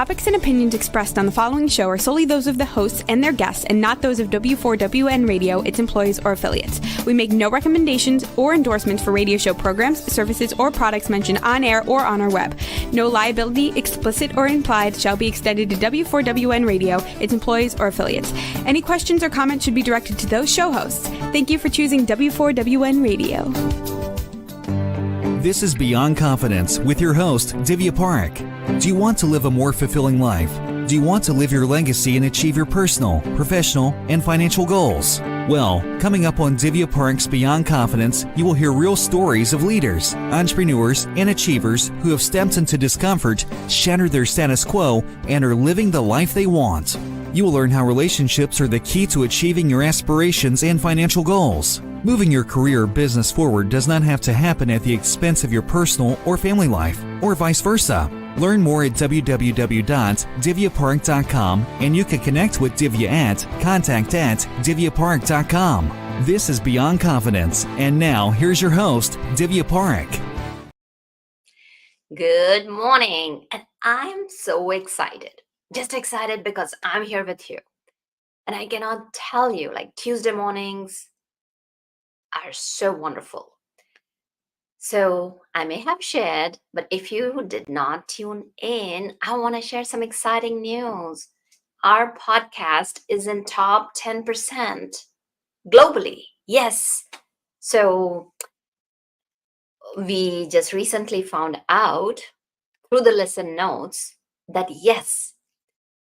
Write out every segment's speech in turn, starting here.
topics and opinions expressed on the following show are solely those of the hosts and their guests and not those of W4WN Radio, its employees, or affiliates. We make no recommendations or endorsements for radio show programs, services, or products mentioned on air or on our web. No liability, explicit or implied, shall be extended to W4WN Radio, its employees, or affiliates. Any questions or comments should be directed to those show hosts. Thank you for choosing W4WN Radio. This is Beyond Confidence with your host, Divya Parekh. Do you want to live a more fulfilling life? Do you want to live your legacy and achieve your personal, professional, and financial goals? Well, coming up on Divya Parekh's Beyond Confidence, you will hear real stories of leaders, entrepreneurs, and achievers who have stepped into discomfort, shattered their status quo, and are living the life they want. You will learn how relationships are the key to achieving your aspirations and financial goals. Moving your career or business forward does not have to happen at the expense of your personal or family life, or vice versa. Learn more at www.divyaparekh.com, and you can connect with Divya at contact@divyaparekh.com. This is Beyond Confidence, and now here's your host, Divya Parekh. Good morning, and I'm so excited. Just excited because I'm here with you. And I cannot tell you, Tuesday mornings are so wonderful. So I may have shared, but if you did not tune in, I want to share some exciting news. Our podcast is in top 10% globally. Yes. So we just recently found out through the listen notes that yes,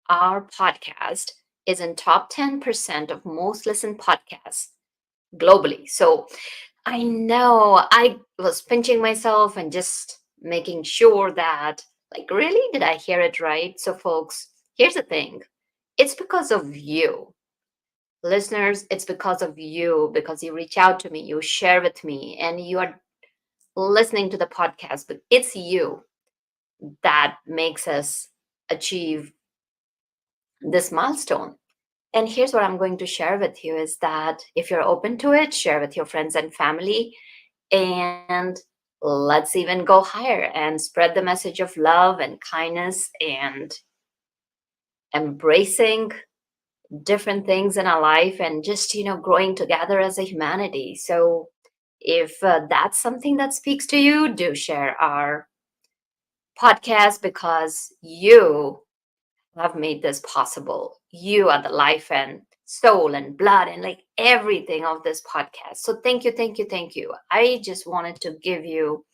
our podcast is in top 10% of most listened podcasts globally. So I know I was pinching myself and just making sure that, really, did I hear it right? So folks, here's the thing. It's because of you. Listeners, it's because of you, because you reach out to me, you share with me, and you are listening to the podcast. But it's you that makes us achieve this milestone. And here's what I'm going to share with you is that if you're open to it, share with your friends and family, and let's even go higher and spread the message of love and kindness and embracing different things in our life and just, growing together as a humanity. So if that's something that speaks to you, do share our podcast because you have made this possible. You are the life and soul and blood and everything of this podcast. So thank you, thank you, thank you. I just wanted to give you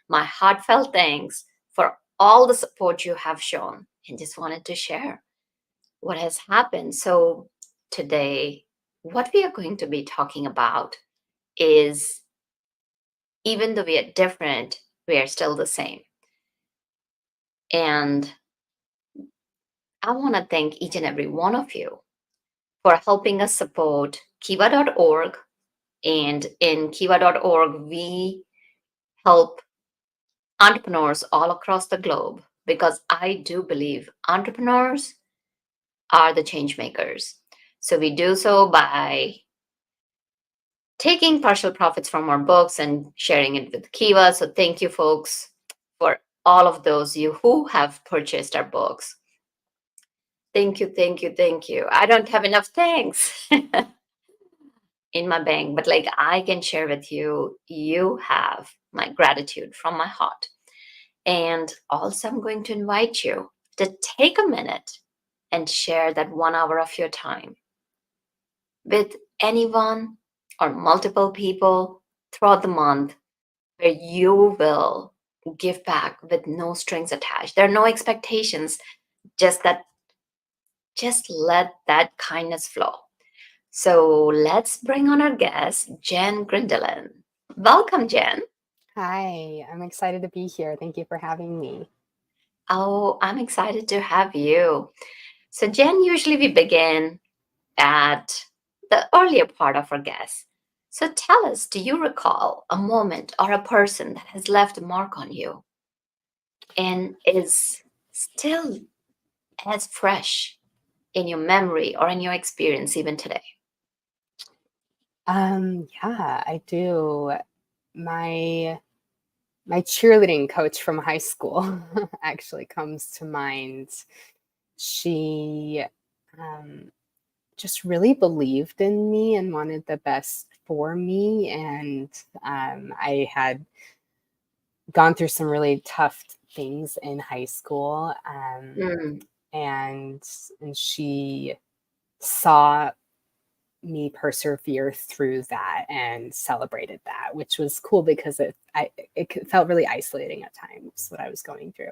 my heartfelt thanks for all the support you have shown and just wanted to share what has happened. So today, what we are going to be talking about is even though we are different, we are still the same. And I want to thank each and every one of you for helping us support Kiva.org. And in Kiva.org, we help entrepreneurs all across the globe because I do believe entrepreneurs are the change makers. So we do so by taking partial profits from our books and sharing it with Kiva. So thank you, folks, for all of those you who have purchased our books. Thank you, thank you, thank you. I don't have enough thanks in my bank, but I can share with you, you have my gratitude from my heart. And also I'm going to invite you to take a minute and share that 1 hour of your time with anyone or multiple people throughout the month where you will give back with no strings attached. There are no expectations, just let that kindness flow. So let's bring on our guest, Jenn Grindeland. Welcome, Jenn. Hi, I'm excited to be here. Thank you for having me. Oh, I'm excited to have you. So Jenn, usually we begin at the earlier part of our guest. So tell us, do you recall a moment or a person that has left a mark on you and is still as fresh in your memory or in your experience even today? Yeah, I do. My my cheerleading coach from high school actually comes to mind. She just really believed in me and wanted the best for me. And I had gone through some really tough things in high school. Mm. And she saw me persevere through that and celebrated that, which was cool because it felt really isolating at times what I was going through.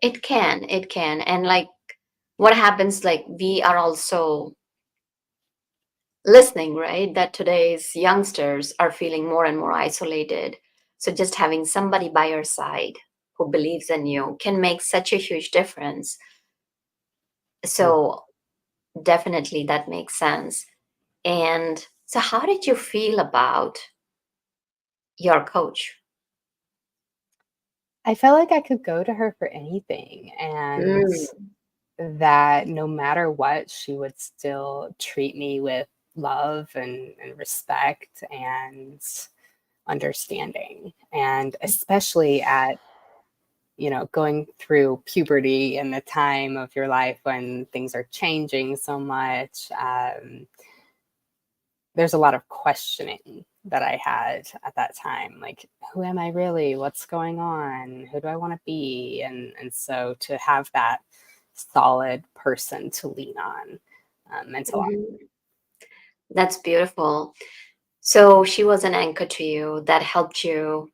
It can. And like what happens, like we are also listening, right? That today's youngsters are feeling more and more isolated. So just having somebody by your side who believes in you can make such a huge difference. So definitely that makes sense. And so how did you feel about your coach? I felt like I could go to her for anything, and Mm. that no matter what, she would still treat me with love and respect and understanding. And especially at, going through puberty and the time of your life when things are changing so much, there's a lot of questioning that I had at that time. Like, who am I really? What's going on? Who do I want to be? And so to have that solid person to lean on meant a lot. Mhm. That's beautiful. So she was an anchor to you that helped you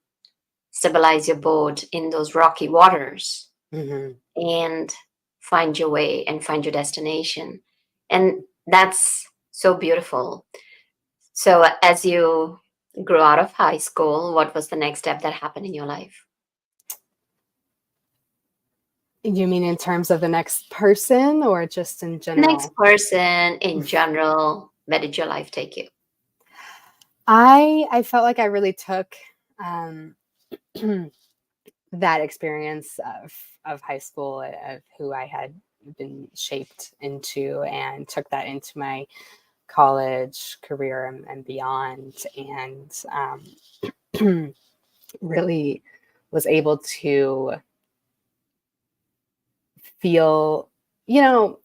stabilize your boat in those rocky waters Mhm. and find your way and find your destination. And that's so beautiful. So, as you grew out of high school, what was the next step that happened in your life? You mean in terms of the next person or just in Next general? person in general, where did your life take you? I felt like I really took um, that experience of high school, of who I had been shaped into, and took that into my college career and beyond, and really was able to feel, you know,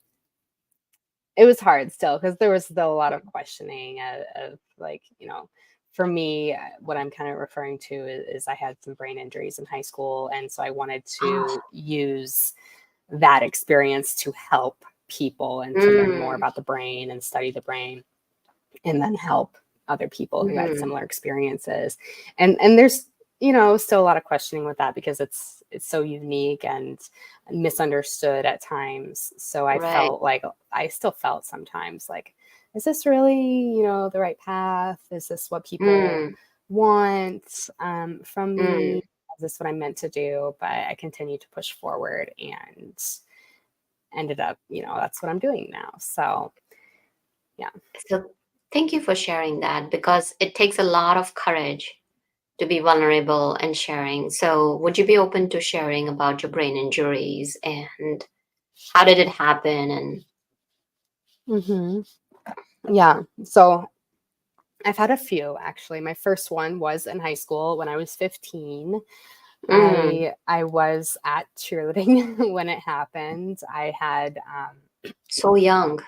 it was hard still because there was still a lot of questioning of like, for me, what I'm kind of referring to is I had some brain injuries in high school. And so I wanted to Oh, use that experience to help people and to learn more mm, about the brain and study the brain, and then help other people who had mhm, similar experiences. And there's, still a lot of questioning with that because it's so unique and misunderstood at times. So I right. felt like I still felt sometimes like, is this really, the right path? Is this what people Mm, want from me? mm. Is this what I'm meant to do? But I continued to push forward and ended up, that's what I'm doing now. So yeah. So, thank you for sharing that because it takes a lot of courage to be vulnerable and sharing. So, would you be open to sharing about your brain injuries and how did it happen? And Hmm. Yeah. So I've had a few actually. My first one was in high school when I was 15. mm, I was at cheerleading when it happened. I had so young,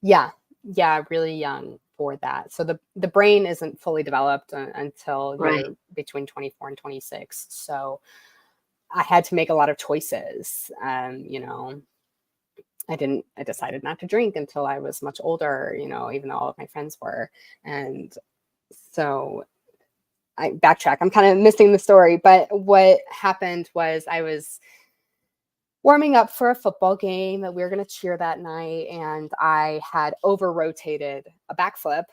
yeah, yeah, really young for that. So the brain isn't fully developed until right? you're between 24 and 26. So I had to make a lot of choices. I decided not to drink until I was much older, even though all of my friends were. And so I backtrack. I'm kind of missing the story, but what happened was I was warming up for a football game that we were going to cheer that night, and I had over rotated a backflip,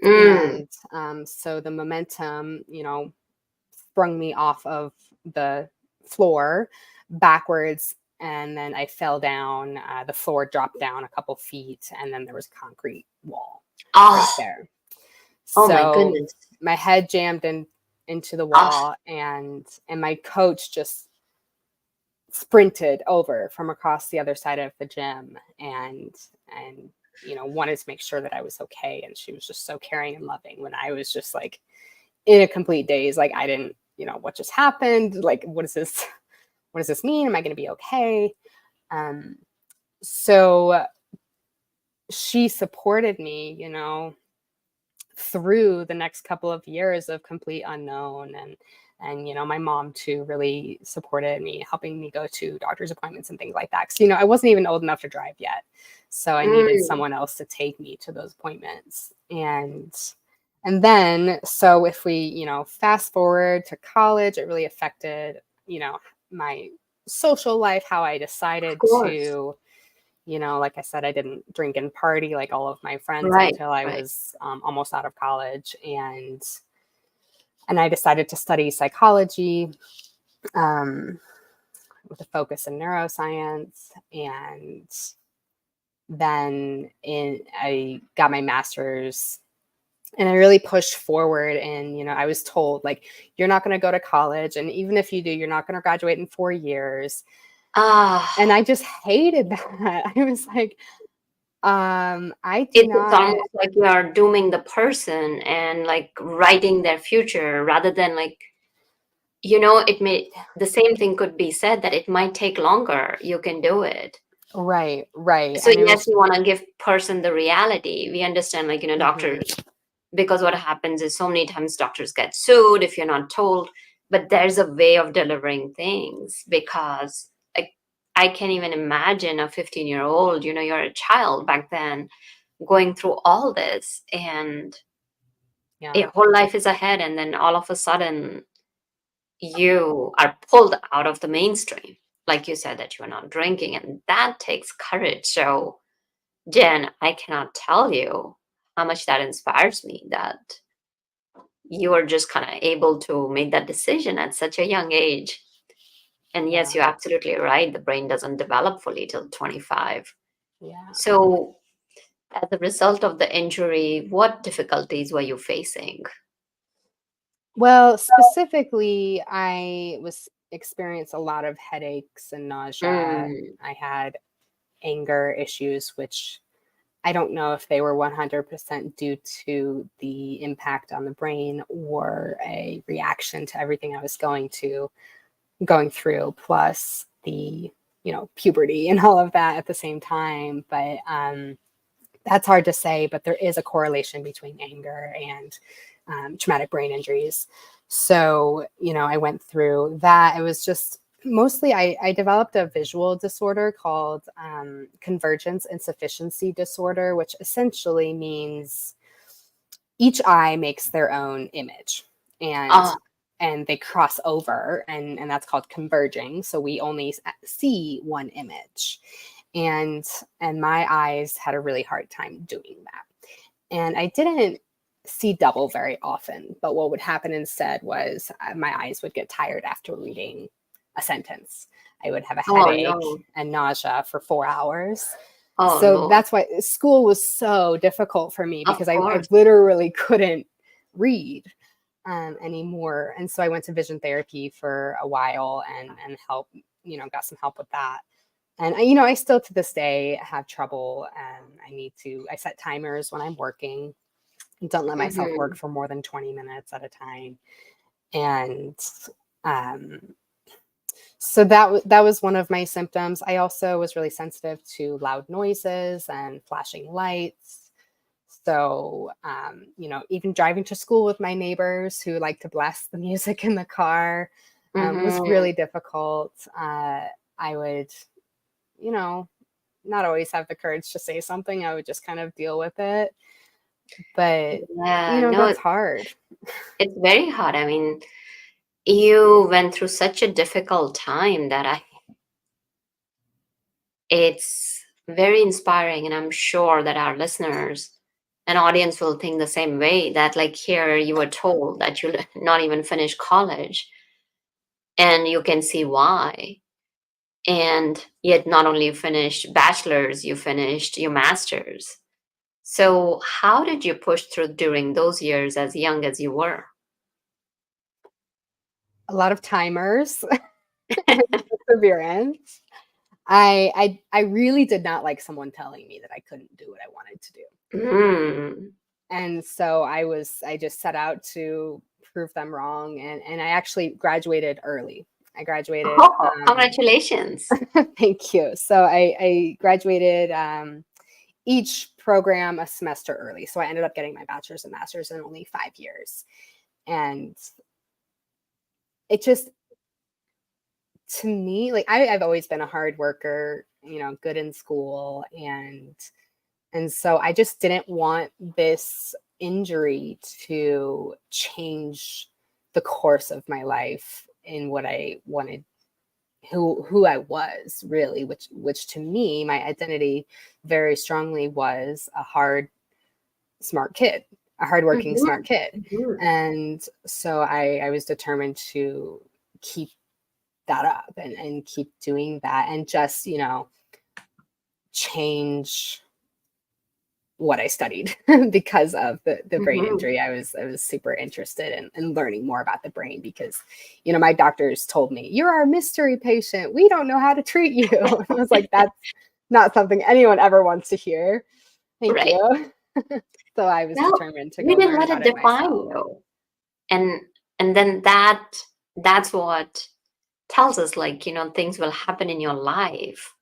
Mm, and so the momentum, sprung me off of the floor backwards, and then I fell down. The floor dropped down a couple feet, and then there was a concrete wall right oh, there. oh my So goodness. my head jammed into the Oh, wall, and my coach just sprinted over from across the other side of the gym and wanted to make sure that I was okay. And she was just so caring and loving when I was just like in a complete daze. Like, I didn't, what just happened? Like, what does this mean? Am I going to be okay? So she supported me, through the next couple of years of complete unknown. And my mom too really supported me, helping me go to doctor's appointments and things like that. Because, I wasn't even old enough to drive yet. So I needed someone else to take me to those appointments. And then, so if we, fast forward to college, it really affected, my social life, how I decided to, like I said, I didn't drink and party like all of my friends until I was almost out of college. And I decided to study psychology with a focus in neuroscience. And then I got my master's, and I really pushed forward. And, I was told, like, you're not going to go to college. And even if you do, you're not going to graduate in 4 years. And I just hated that. I was like, It's almost like you are dooming the person and like writing their future, rather than like, the same thing could be said that it might take longer. You can do it. Right. So yes, you want to give person the reality. We understand, like, doctors, because what happens is so many times doctors get sued if you're not told, but there's a way of delivering things, because I can't even imagine a 15-year-old, you're a child back then, going through all this, and your whole life is ahead. And then all of a sudden you are pulled out of the mainstream. Like you said, that you are not drinking, and that takes courage. So Jenn, I cannot tell you how much that inspires me, that you are just kind of able to make that decision at such a young age. And yes, you're absolutely right. The brain doesn't develop fully till 25. Yeah. So as a result of the injury, what difficulties were you facing? Well, specifically, I experienced a lot of headaches and nausea. I had anger issues, which I don't know if they were 100% due to the impact on the brain or a reaction to everything I was going through, plus the, puberty and all of that at the same time. But that's hard to say, but there is a correlation between anger and traumatic brain injuries. So, I went through that. It was just mostly I developed a visual disorder called convergence insufficiency disorder, which essentially means each eye makes their own image, and they cross over, and that's called converging. So we only see one image, and my eyes had a really hard time doing that. And I didn't see double very often, but what would happen instead was my eyes would get tired after reading a sentence. I would have a headache and nausea for 4 hours. That's why school was so difficult for me, because I literally couldn't read anymore. And so I went to vision therapy for a while and help, got some help with that. And I still to this day have trouble, and I set timers when I'm working. Don't let myself work for more than 20 minutes at a time. And so that was one of my symptoms. I also was really sensitive to loud noises and flashing lights. So, even driving to school with my neighbors who like to blast the music in the car was really difficult. I would, not always have the courage to say something. I would just kind of deal with it. But, that's hard. It's very hard. I mean, you went through such a difficult time that it's very inspiring. And I'm sure that our listeners and audience will think the same way, that like here you were told that you'll not even finish college, and you can see why. And yet not only you finished bachelor's, you finished your master's. So how did you push through during those years as young as you were? A lot of timers, perseverance. I really did not like someone telling me that I couldn't do what I wanted to do. And so I just set out to prove them wrong. And I actually graduated early. I graduated. Oh, congratulations. Thank you. So I graduated each program a semester early. So I ended up getting my bachelor's and master's in only 5 years. And it just, to me, like I've always been a hard worker, good in school. And so I just didn't want this injury to change the course of my life in what I wanted, who I was really, which to me, my identity very strongly was a smart kid, a hardworking, smart kid. And so I was determined to keep that up and keep doing that and just, change what I studied because of the brain injury. I was super interested in learning more about the brain because, my doctors told me, you're our mystery patient. We don't know how to treat you. And I was like, that's not something anyone ever wants to hear. Thank you. So I was determined to go you didn't learn let about it it define myself. you. And then that's what tells us, like, things will happen in your life,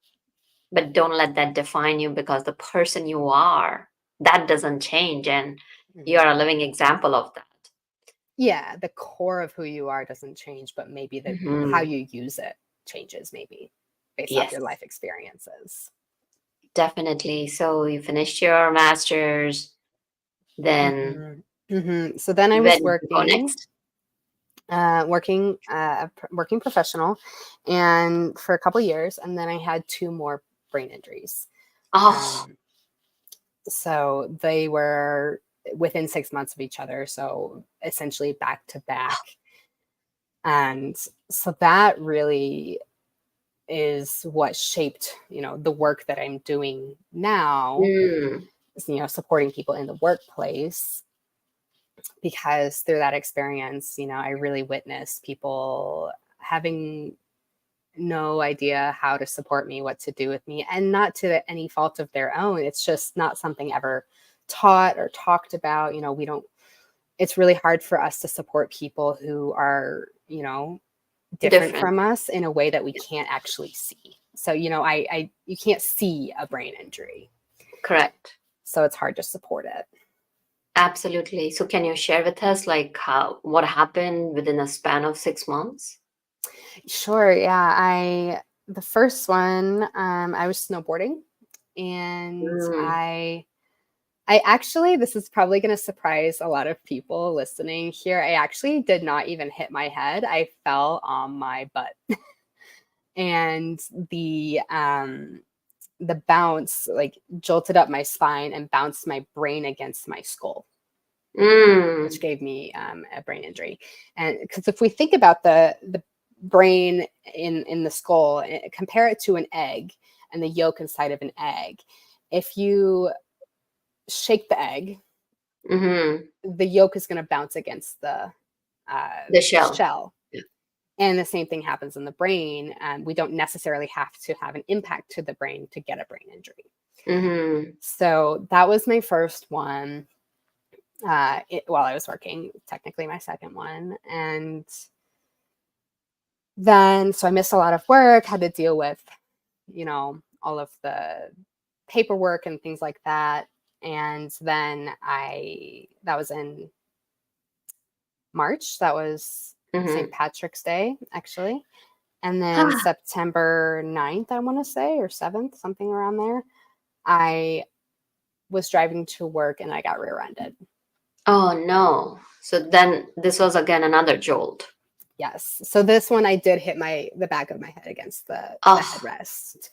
but don't let that define you, because the person you are, that doesn't change. And you're a living example of that. Yeah, the core of who you are doesn't change, but maybe how you use it changes, maybe based off your life experiences. Definitely. So you finished your master's, then So then I was where did you go next? Working professional, and for a couple years, and then I had 2 more brain injuries. So they were within 6 months of each other, so essentially back to back. And so that really is what shaped, the work that I'm doing now, supporting people in the workplace. Because through that experience, I really witnessed people having no idea how to support me, what to do with me, and not to any fault of their own. It's just not something ever taught or talked about. It's really hard for us to support people who are, different from us in a way that we can't actually see. So, you can't see a brain injury. Correct. So it's hard to support it. Absolutely. So can you share with us, like, what happened within a span of 6 months? Sure. Yeah. The first one, I was snowboarding, and I actually, this is probably going to surprise a lot of people listening here. I actually did not even hit my head. I fell on my butt. And the bounce like jolted up my spine and bounced my brain against my skull, which gave me a brain injury. And because if we think about the brain in the skull, compare it to an egg and the yolk inside of an egg. If you shake the egg, the yolk is going to bounce against the shell. Yeah. And the same thing happens in the brain. We don't necessarily have to have an impact to the brain to get a brain injury. So that was my first one while I was working, technically my second one. And then, so I missed a lot of work, had to deal with, all of the paperwork and things like that. And then that was in March. That was St. Patrick's Day, actually. And then September 9th, I want to say, or 7th, something around there, I was driving to work and I got rear-ended. Oh, no. So then this was again another jolt. Yes. So this one, I did hit the back of my head against the headrest.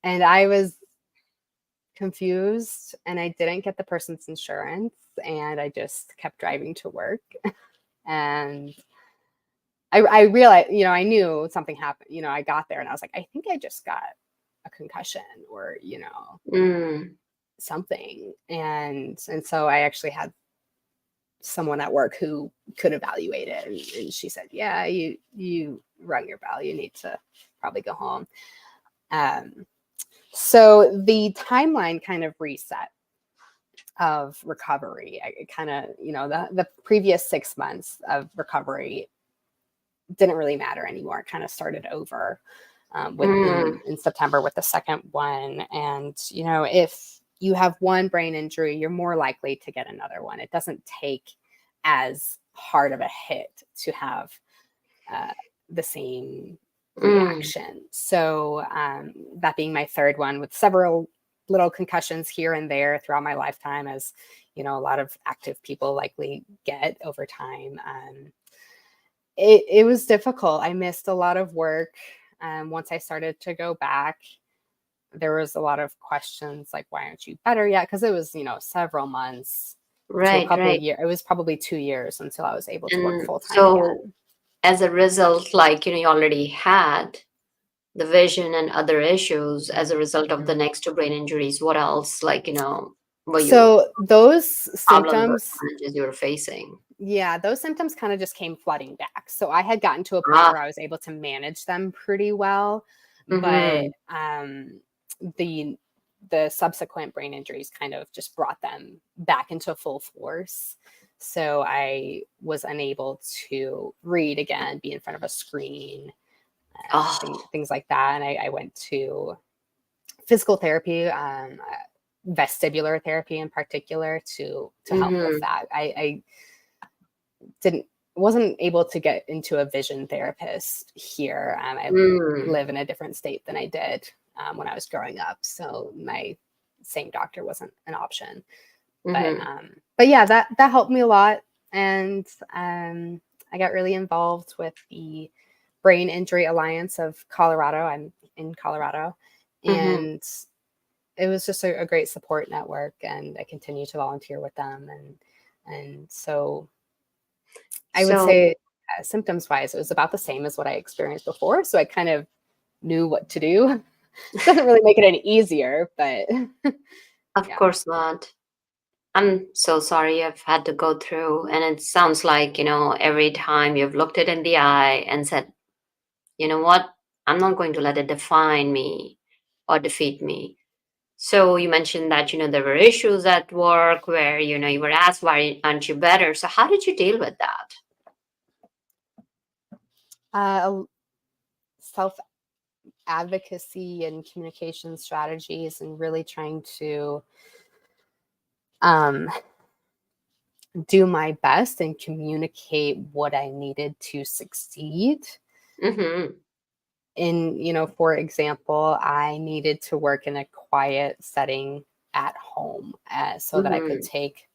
And I was confused, and I didn't get the person's insurance, and I just kept driving to work. And I realized, I knew something happened. I got there and I was like, I think I just got a concussion or, something. And so I actually had someone at work who could evaluate it. And she said, yeah, you rung your bell. You need to probably go home. So the timeline kind of reset. of recovery. I kind of, the previous 6 months of recovery didn't really matter anymore. It kind of started over in September with the second one. And, if you have one brain injury, you're more likely to get another one. It doesn't take as hard of a hit to have the same reaction. So that being my third one, with several little concussions here and there throughout my lifetime, as a lot of active people likely get over time. It was difficult. I missed a lot of work. Once I started to go back, there was a lot of questions like, why aren't you better yet? Because it was, several months to a couple of years. It was probably 2 years until I was able to work full time again. As a result, you already had the vision and other issues as a result of the next two brain injuries. What else, were so those problems or symptoms, challenges you were facing? Yeah, those symptoms kind of just came flooding back. So I had gotten to a point where I was able to manage them pretty well, but the subsequent brain injuries kind of just brought them back into full force. So I was unable to read again, be in front of a screen, things like that. And I went to physical therapy, vestibular therapy in particular, to help with that. I wasn't able to get into a vision therapist here. I live in a different state than I did when I was growing up. So my same doctor wasn't an option. But yeah, that helped me a lot. And I got really involved with the Brain Injury Alliance of Colorado. I'm in Colorado. And it was just a great support network. And I continue to volunteer with them. And so I would say symptoms wise, it was about the same as what I experienced before. So I kind of knew what to do. Doesn't really make it any easier, but of course not. I'm so sorry you've had to go through. And it sounds like, every time you've looked it in the eye and said, you know what, I'm not going to let it define me or defeat me. So you mentioned that, there were issues at work where, you were asked, why aren't you better? So how did you deal with that? Self-advocacy and communication strategies, and really trying to do my best and communicate what I needed to succeed. For example, I needed to work in a quiet setting at home so that I could take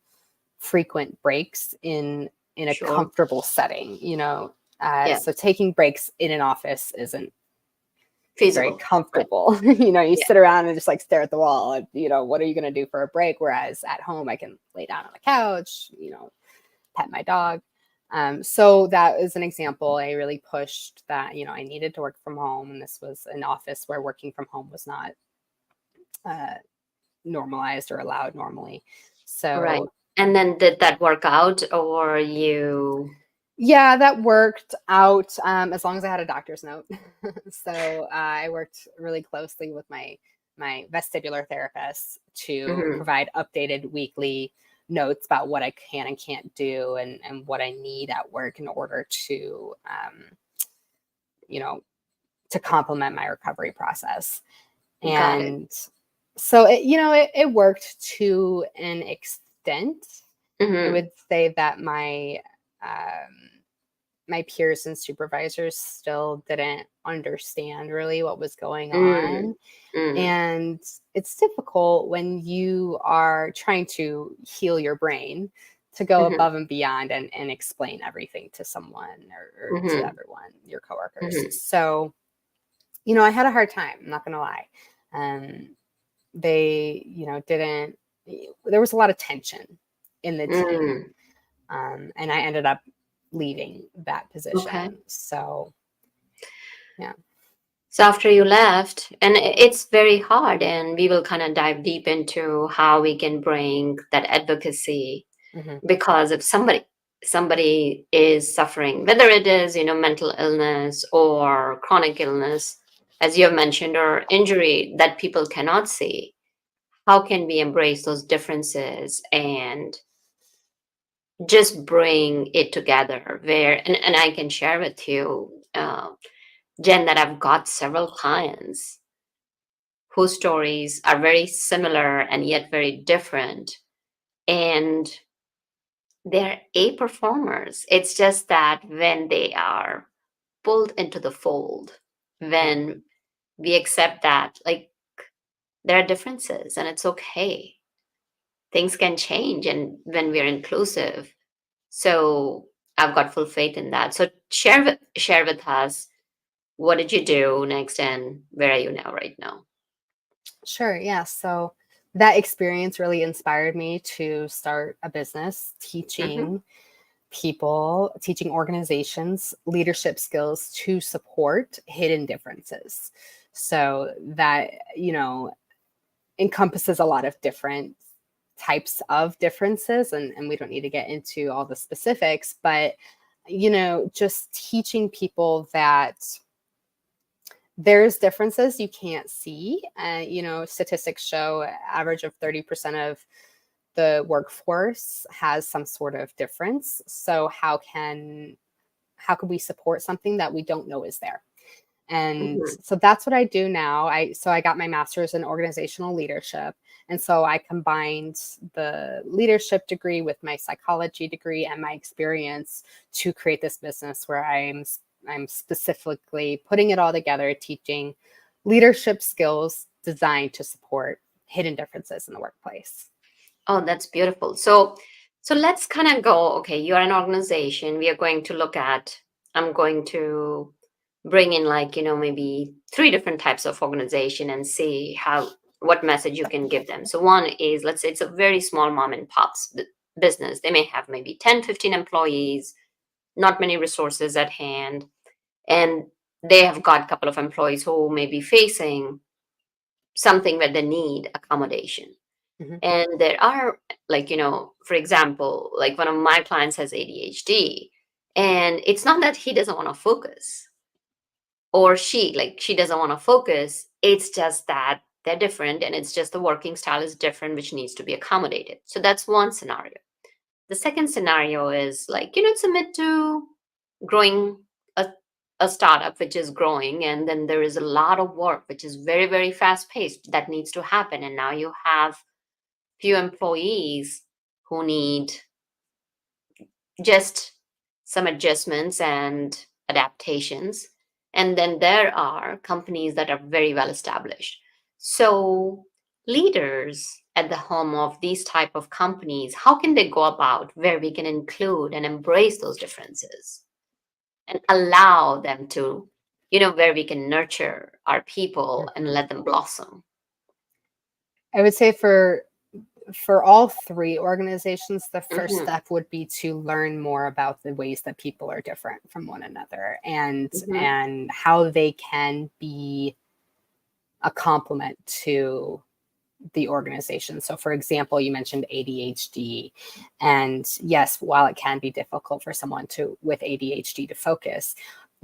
frequent breaks in a comfortable setting, So taking breaks in an office isn't feasible. Very comfortable. You sit around and just stare at the wall and, what are you going to do for a break? Whereas at home, I can lay down on the couch, pet my dog. So that is an example. I really pushed that, I needed to work from home. And this was an office where working from home was not normalized or allowed normally. So, and then did that work out, or you? Yeah, that worked out as long as I had a doctor's note. So I worked really closely with my vestibular therapist to provide updated weekly notes about what I can and can't do and what I need at work in order to, to complement my recovery process. And so, it worked to an extent. I would say that my peers and supervisors still didn't understand really what was going on. And it's difficult when you are trying to heal your brain to go above and beyond and explain everything to someone or to everyone, your coworkers. So, I had a hard time, I'm not going to lie. They, there was a lot of tension in the team. And I ended up leaving that position. So, yeah. So after you left, and it's very hard, and we will kind of dive deep into how we can bring that advocacy, because if somebody is suffering, whether it is, mental illness or chronic illness, as you have mentioned, or injury that people cannot see, how can we embrace those differences and just bring it together where, and I can share with you, Jen, that I've got several clients whose stories are very similar and yet very different. And they're A performers. It's just that when they are pulled into the fold, when we accept that, like, there are differences and it's okay. Things can change, and when we're inclusive. So I've got full faith in that. So share with us, what did you do next and where are you now right now? Sure. Yeah. So that experience really inspired me to start a business Mm-hmm. teaching people, teaching organizations leadership skills to support hidden differences. So that, encompasses a lot of different types of differences. And we don't need to get into all the specifics, but, just teaching people that there's differences you can't see. Statistics show average of 30% of the workforce has some sort of difference. So how can we support something that we don't know is there? And Mm-hmm. so that's what I do now. I got my master's in organizational leadership. And so I combined the leadership degree with my psychology degree and my experience to create this business where I'm specifically putting it all together, teaching leadership skills designed to support hidden differences in the workplace. Oh, that's beautiful. So let's kind of go, okay, you're an organization. We are going to look at, I'm going to bring in, like, maybe three different types of organization and see what message you can give them. So one is, let's say it's a very small mom and pop's business. They may have maybe 10, 15 employees, not many resources at hand, and they have got a couple of employees who may be facing something where they need accommodation. Mhm. And there are, like, for example, like one of my clients has ADHD, and it's not that he doesn't want to focus, or she doesn't want to focus. It's just that they're different, and it's just the working style is different, which needs to be accommodated. So that's one scenario. The second scenario is, like, it's a mid to growing, a, a startup which is growing, and then there is a lot of work which is very, very fast paced that needs to happen. And now you have few employees who need just some adjustments and adaptations. And then there are companies that are very well established. So leaders at the home of these type of companies, how can they go about where we can include and embrace those differences and allow them to, where we can nurture our people and Mhm. let them blossom? I would say for all three organizations, the first Hmm. step would be to learn more about the ways that people are different from one another, and Hmm. how they can be a complement to the organization. So for example, you mentioned ADHD, and yes, while it can be difficult for someone with ADHD to focus,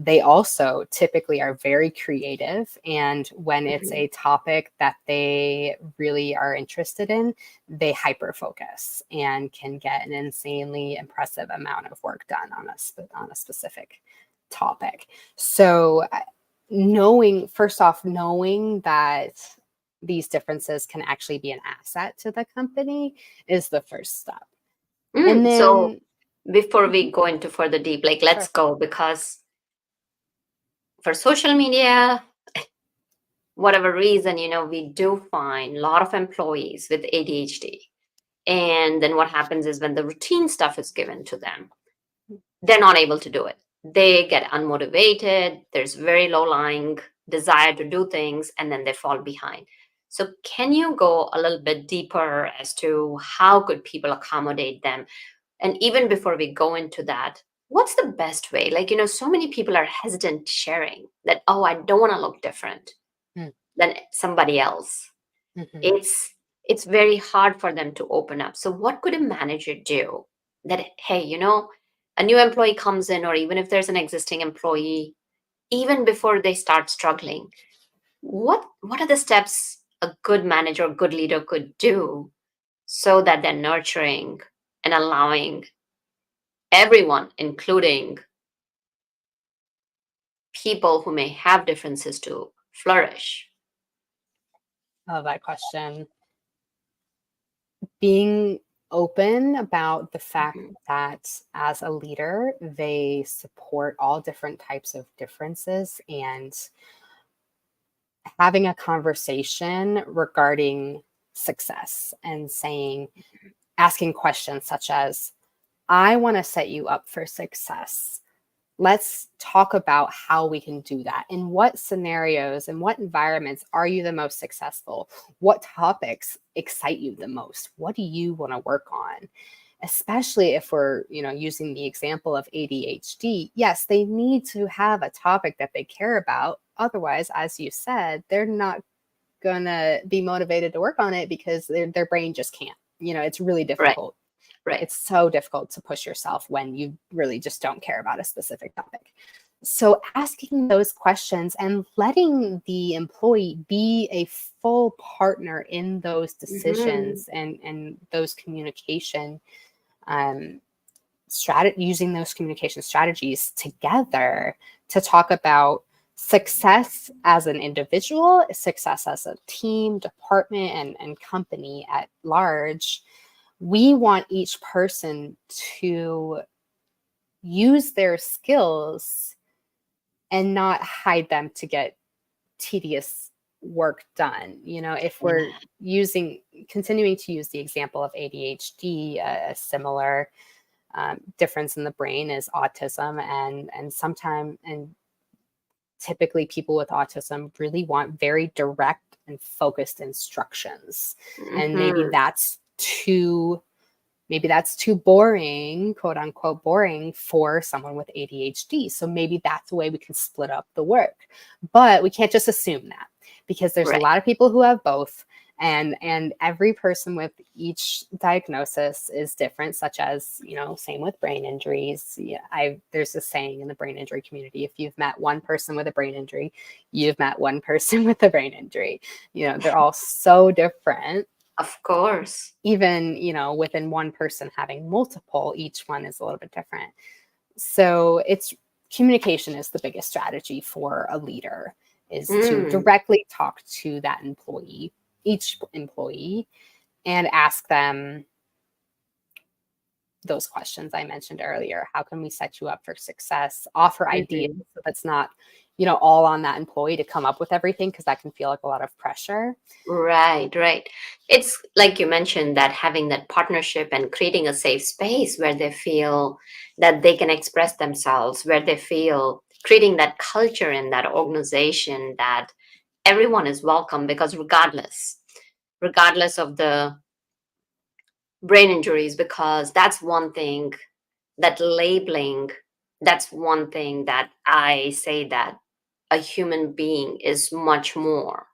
they also typically are very creative, and when it's Hmm. a topic that they really are interested in, they hyper focus and can get an insanely impressive amount of work done on a specific topic. So knowing that these differences can actually be an asset to the company is the first step. And So then, before we mhm, go into further deep, like, let's sure. go, because for social media, whatever reason, we do find a lot of employees with ADHD. And then what happens is, when the routine stuff is given to them, they're not able to do it. They get unmotivated. There's very low lying desire to do things, and then they fall behind. So can you go a little bit deeper as to how could people accommodate them? And even before we go into that, what's the best way? Like, so many people are hesitant sharing that, oh, I don't want to look different Mm, than somebody else. mhm. It's very hard for them to open up. So what could a manager do that, hey, a new employee comes in, or even if there's an existing employee, even before they start struggling, what are the steps a good manager or good leader could do so that they're nurturing and allowing everyone, including people who may have differences, to flourish? Love that question. Being open about the fact Mhm. that as a leader, they support all different types of differences, and having a conversation regarding success and asking questions such as, I want to set you up for success. Let's talk about how we can do that. In what scenarios and what environments are you the most successful? What topics excite you the most? What do you want to work on? Especially if we're, using the example of ADHD, yes, they need to have a topic that they care about. Otherwise, as you said, they're not gonna be motivated to work on it because their brain just can't. It's really Right, difficult. right. It's so difficult to push yourself when you really just don't care about a specific topic. So asking those questions and letting the employee be a full partner in those Mhm. decisions and those communication using those communication strategies together to talk about success as an individual, success as a team, department, and company at large. We want each person to use their skills and not hide them to get tedious work done. If we're continuing to use the example of ADHD, a similar difference in the brain is autism, and typically people with autism really want very direct and focused instructions, and Mhm. maybe that's too boring, quote unquote boring, for someone with ADHD. So maybe that's a way we can split up the work. But we can't just assume that, because there's a Right. lot of people who have both, and every person with each diagnosis is different, such as, same with brain injuries. Yeah, there's a saying in the brain injury community: if you've met one person with a brain injury, you've met one person with a brain injury. They're all so different. Of course. Even, within one person having multiple, each one is a little bit different. So communication is the biggest strategy for a leader, is to Mm. directly talk to each employee, and ask them those questions I mentioned earlier. How can we set you up for success? Offer ideas. Mhm. So that's not, all on that employee to come up with everything, because that can feel like a lot of pressure. Right, right. It's like you mentioned, that having that partnership and creating a safe space where they feel that they can express themselves, where they feel creating that culture in that organization that everyone is welcome, because regardless of the brain injuries, because that's one thing, that labeling, that's one thing that I say, that a human being is much more,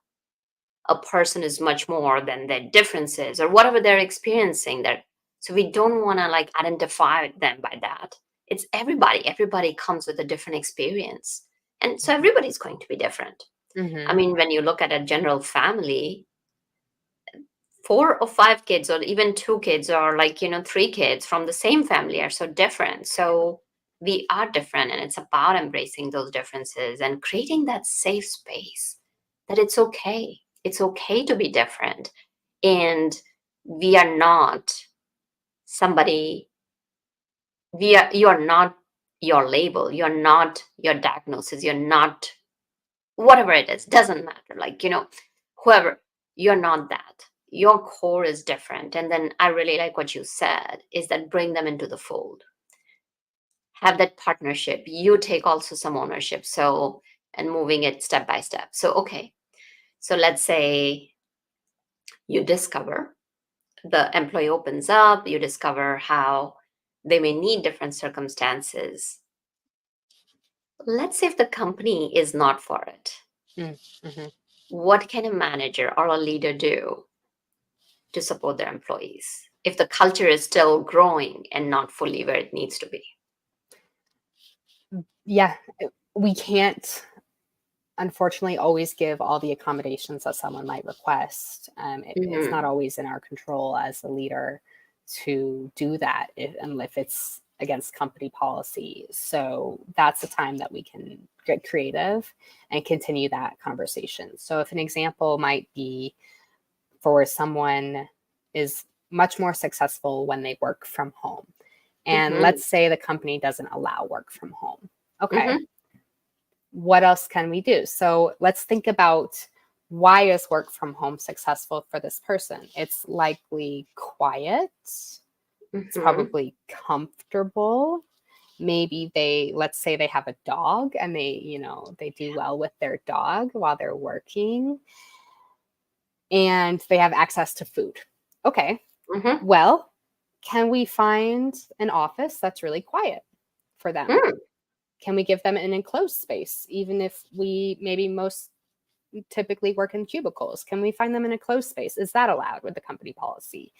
a person is much more than their differences or whatever they're experiencing there. So we don't want to like identify them by that. It's everybody comes with a different experience, and so everybody's going to be different. I Mm-hmm. mean, when you look at a general family, 4 or 5 kids or even 2 kids or like, 3 kids from the same family are so different. So we are different, and it's about embracing those differences and creating that safe space, that it's okay to be different. And we are not somebody, you are not your label, you're not your diagnosis, you're not whatever it is, doesn't matter, like, whoever, you're not that. Your core is different. And then I really like what you said, is that bring them into the fold, have that partnership, you take also some ownership, so, and moving it step by step. So okay, so let's say you discover, the employee opens up, you discover how they may need different circumstances. Let's say if the company is not for it, Mm-hmm. what can a manager or a leader do to support their employees if the culture is still growing and not fully where it needs to be? Yeah, we can't unfortunately always give all the accommodations that someone might request. It's not always in our control as a leader to do that if it's against company policy. So that's the time that we can get creative and continue that conversation. So if an example might be for someone is much more successful when they work from home. And let's say the company doesn't allow work from home. Okay. What else can we do? So let's think about, why is work from home successful for this person? It's likely quiet. It's probably comfortable. Maybe let's say they have a dog and they do well with their dog while they're working, and they have access to food. Okay. Well, can we find an office that's really quiet for them? Can we give them an enclosed space, even if we maybe most typically work in cubicles? Can we find them in a closed space? Is that allowed with the company policy?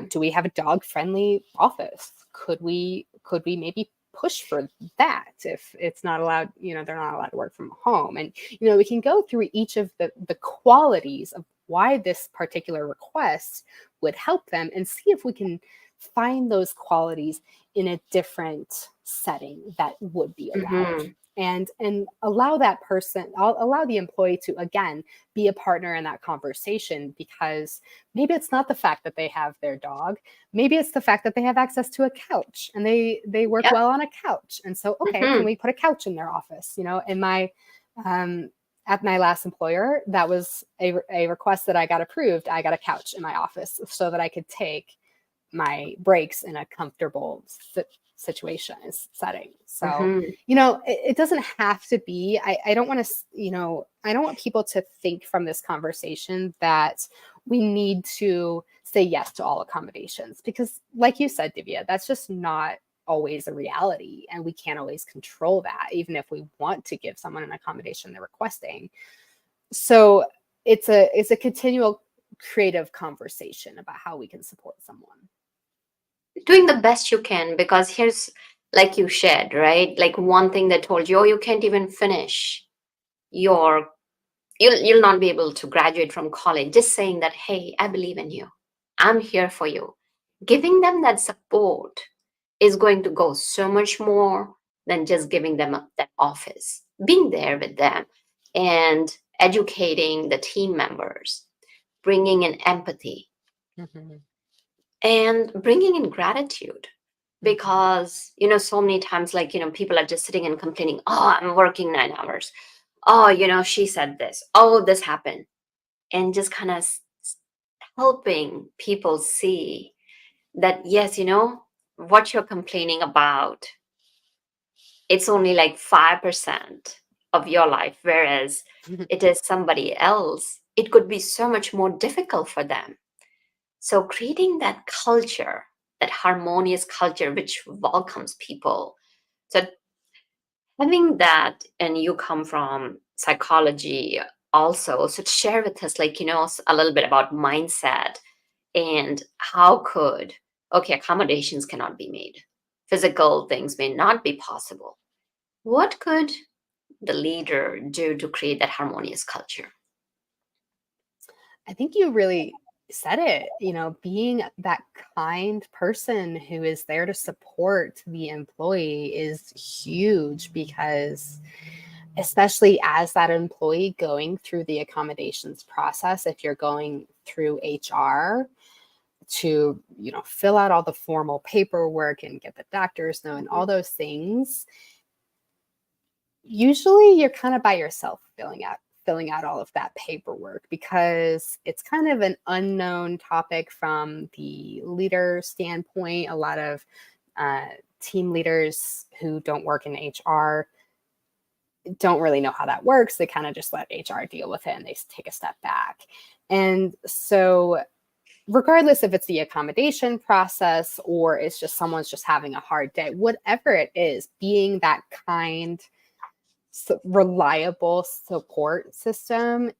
Do we have a dog-friendly office? Could we maybe push for that if it's not allowed? They're not allowed to work from home, and we can go through each of the qualities of why this particular request would help them, and see if we can find those qualities in a different setting that would be allowed. And allow that person, allow the employee to, again, be a partner in that conversation, because maybe it's not the fact that they have their dog. Maybe it's the fact that they have access to a couch and they work well on a couch. And so, okay, can we put a couch in their office? In my, at my last employer, that was a request that I got approved. I got a couch in my office so that I could take my breaks in a comfortable setting. So, it doesn't have to be, I don't want to, I don't want people to think from this conversation that we need to say yes to all accommodations, because like you said, Divya, that's just not always a reality. And we can't always control that, even if we want to give someone an accommodation they're requesting. So it's a continual creative conversation about how we can support someone. Doing the best you can, because here's, like you shared, right? Like one thing that told you, oh, you can't even finish you'll not be able to graduate from college. Just saying that, hey, I believe in you. I'm here for you. Giving them that support is going to go so much more than just giving them that office. Being there with them and educating the team members, bringing in empathy. And bringing in gratitude, because so many times, like people are just sitting and complaining, oh, I'm working 9 hours, oh, she said this, oh, this happened, and just kind of helping people see that, yes, what you're complaining about, it's only like 5% of your life, whereas it is somebody else, it could be so much more difficult for them. So creating that culture, that harmonious culture, which welcomes people. So having that, and you come from psychology also, so share with us, like, a little bit about mindset and how accommodations cannot be made. Physical things may not be possible. What could the leader do to create that harmonious culture? I think you really said it, being that kind person who is there to support the employee is huge, because especially as that employee going through the accommodations process, if you're going through HR to, fill out all the formal paperwork and get the doctor's note and all those things, usually you're kind of by yourself filling out all of that paperwork, because it's kind of an unknown topic from the leader standpoint. A lot of team leaders who don't work in HR don't really know how that works. They kind of just let HR deal with it and they take a step back. And so regardless if it's the accommodation process or it's just someone's just having a hard day, whatever it is, being that kind, reliable support system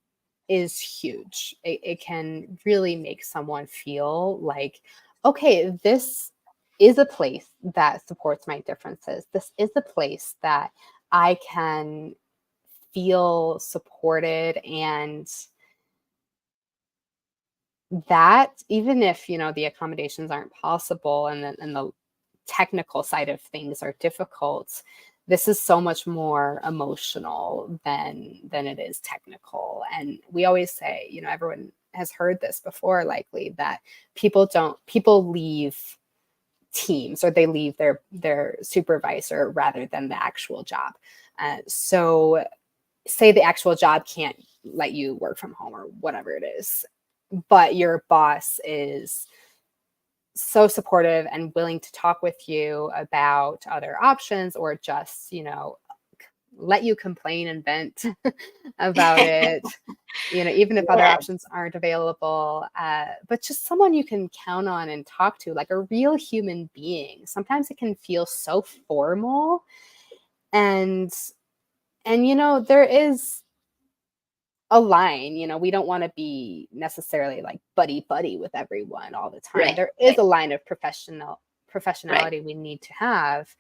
is huge. It can really make someone feel like, okay, this is a place that supports my differences. This is a place that I can feel supported, and that even if, the accommodations aren't possible and the technical side of things are difficult, this is so much more emotional than it is technical. And we always say, everyone has heard this before, likely, that people leave teams, or they leave their supervisor rather than the actual job. So say the actual job can't let you work from home or whatever it is, but your boss is so supportive and willing to talk with you about other options, or just, let you complain and vent about it, even if other Yeah, options aren't available, but just someone you can count on and talk to, like a real human being. Sometimes it can feel so formal, and there is a line. We don't want to be necessarily like buddy buddy with everyone all the time. right, There is right, a line of right. professionality we need to have,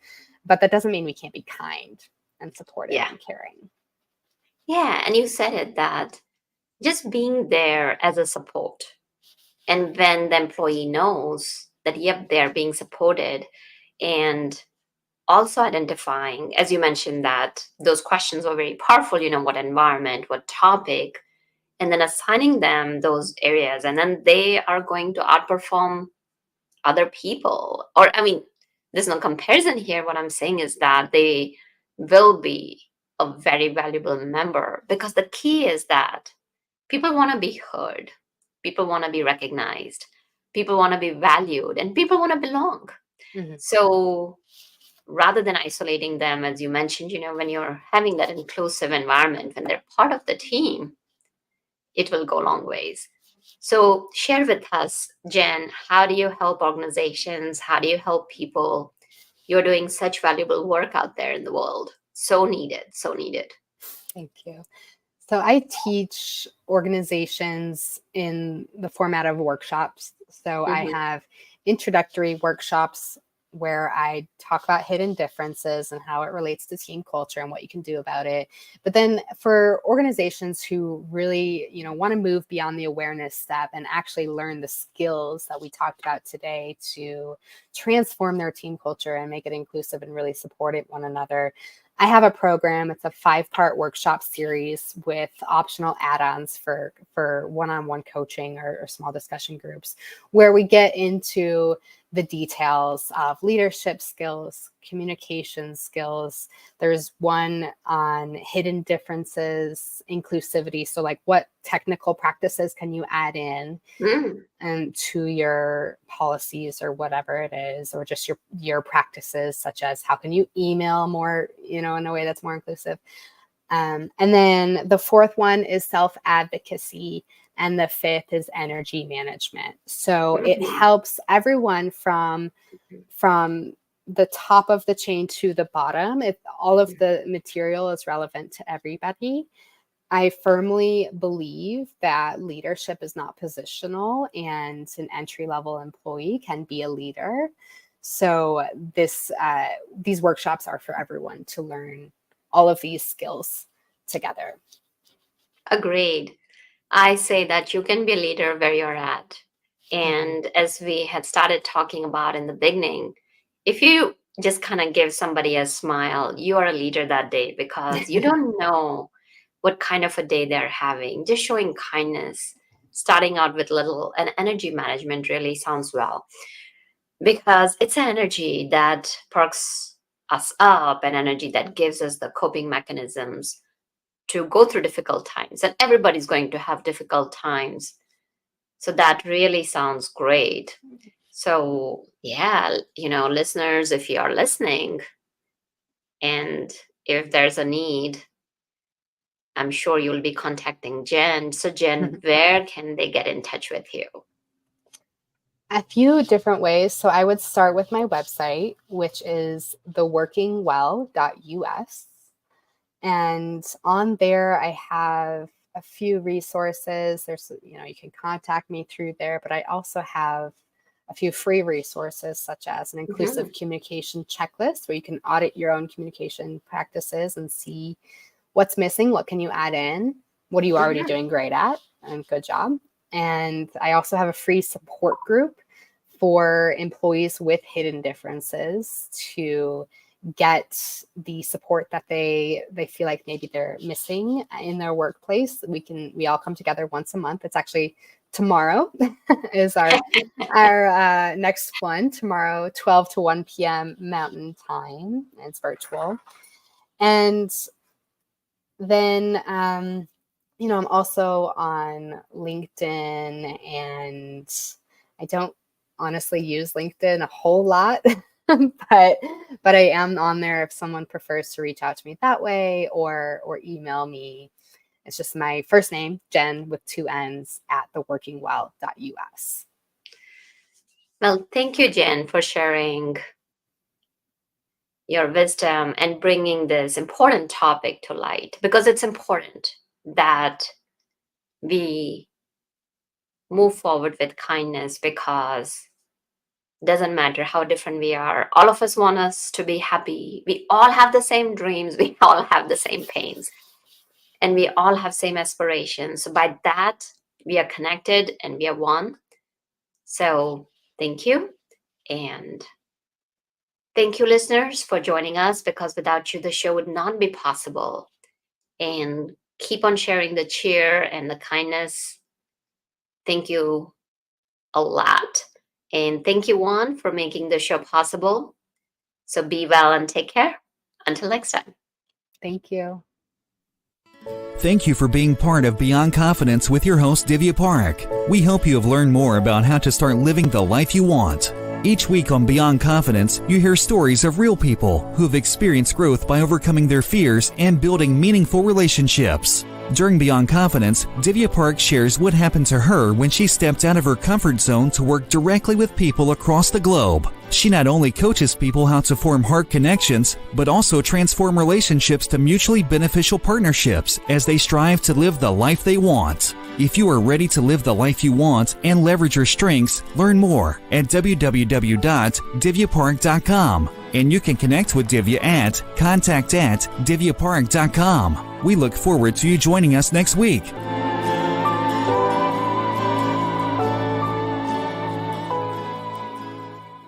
but that doesn't mean we can't be kind and supportive Yeah, and caring. yeah. And you said it, that just being there as a support. And when the employee knows that, yep, they're being supported, and also identifying, as you mentioned, that those questions are very powerful, what environment, what topic, and then assigning them those areas. And then they are going to outperform other people. Or, I mean, there's no comparison here. What I'm saying is that they will be a very valuable member, because the key is that people want to be heard, people want to be recognized, people want to be valued, and people want to belong. Mhm. So rather than isolating them, as you mentioned, when you're having that inclusive environment, when they're part of the team, it will go long ways. So share with us, Jen, how do you help organizations? How do you help people? You're doing such valuable work out there in the world. So needed, so needed. Thank you. So I teach organizations in the format of workshops. So I Hmm. have introductory workshops where I talk about hidden differences and how it relates to team culture and what you can do about it. But then for organizations who really, want to move beyond the awareness step and actually learn the skills that we talked about today to transform their team culture and make it inclusive and really support it one another, I have a program. It's a 5-part workshop series with optional add-ons for one-on-one coaching or small discussion groups, where we get into the details of leadership skills, communication skills. There's one on hidden differences, inclusivity. So like, what technical practices can you add in Mm, and to your policies or whatever it is, or just your practices, such as how can you email more, in a way that's more inclusive. And then the 4th one is self-advocacy, and the 5th is energy management. So it mhm, helps everyone from the top of the chain to the bottom. If all of the material is relevant to everybody. I firmly believe that leadership is not positional, and an entry-level employee can be a leader. So these workshops are for everyone to learn all of these skills together. agreed. I say that you can be a leader where you're at. Mhm. And as we had started talking about in the beginning, if you just kind of give somebody a smile, you are a leader that day, because you don't know what kind of a day they're having. Just showing kindness, starting out with little, and energy management really sounds well, because it's an energy that perks us up, an energy that gives us the coping mechanisms to go through difficult times. And everybody's going to have difficult times. So that really sounds great. So, yeah, listeners, if you are listening, and if there's a need, I'm sure you'll be contacting Jen. So, Jen, where can they get in touch with you? A few different ways. So I would start with my website, which is theworkingwell.us. And on there, I have a few resources. There's, you can contact me through there, but I also have a few free resources, such as an inclusive Mhm. communication checklist, where you can audit your own communication practices and see what's missing, what can you add in, what are you already doing great at, and good job. And I also have a free support group for employees with hidden differences to get the support that they feel like maybe they're missing in their workplace. We all come together once a month. It's actually tomorrow is our next one. Tomorrow, 12 to 1 p.m. Mountain Time. It's virtual. And then I'm also on LinkedIn, and I don't honestly use LinkedIn a whole lot. but I am on there if someone prefers to reach out to me that way or email me. It's just my first name, Jenn, with 2 N's at theworkingwell.us. Well, thank you, Jenn, for sharing your wisdom and bringing this important topic to light, because it's important that we move forward with kindness, because doesn't matter how different we are. All of us want us to be happy. We all have the same dreams. We all have the same pains. And we all have same aspirations. So by that, we are connected and we are one. So thank you. And thank you, listeners, for joining us, because without you, the show would not be possible. And keep on sharing the cheer and the kindness. Thank you a lot. And thank you, Juan, for making the show possible. So be well and take care. Until next time. Thank you. Thank you for being part of Beyond Confidence with your host, Divya Parekh. We hope you have learned more about how to start living the life you want. Each week on Beyond Confidence, you hear stories of real people who have experienced growth by overcoming their fears and building meaningful relationships. During Beyond Confidence, Divya Parekh shares what happened to her when she stepped out of her comfort zone to work directly with people across the globe. She not only coaches people how to form heart connections, but also transform relationships to mutually beneficial partnerships as they strive to live the life they want. If you are ready to live the life you want and leverage your strengths, learn more at www.divyaparekh.com. And you can connect with Divya at contact@divyaparekh.com. We look forward to you joining us next week.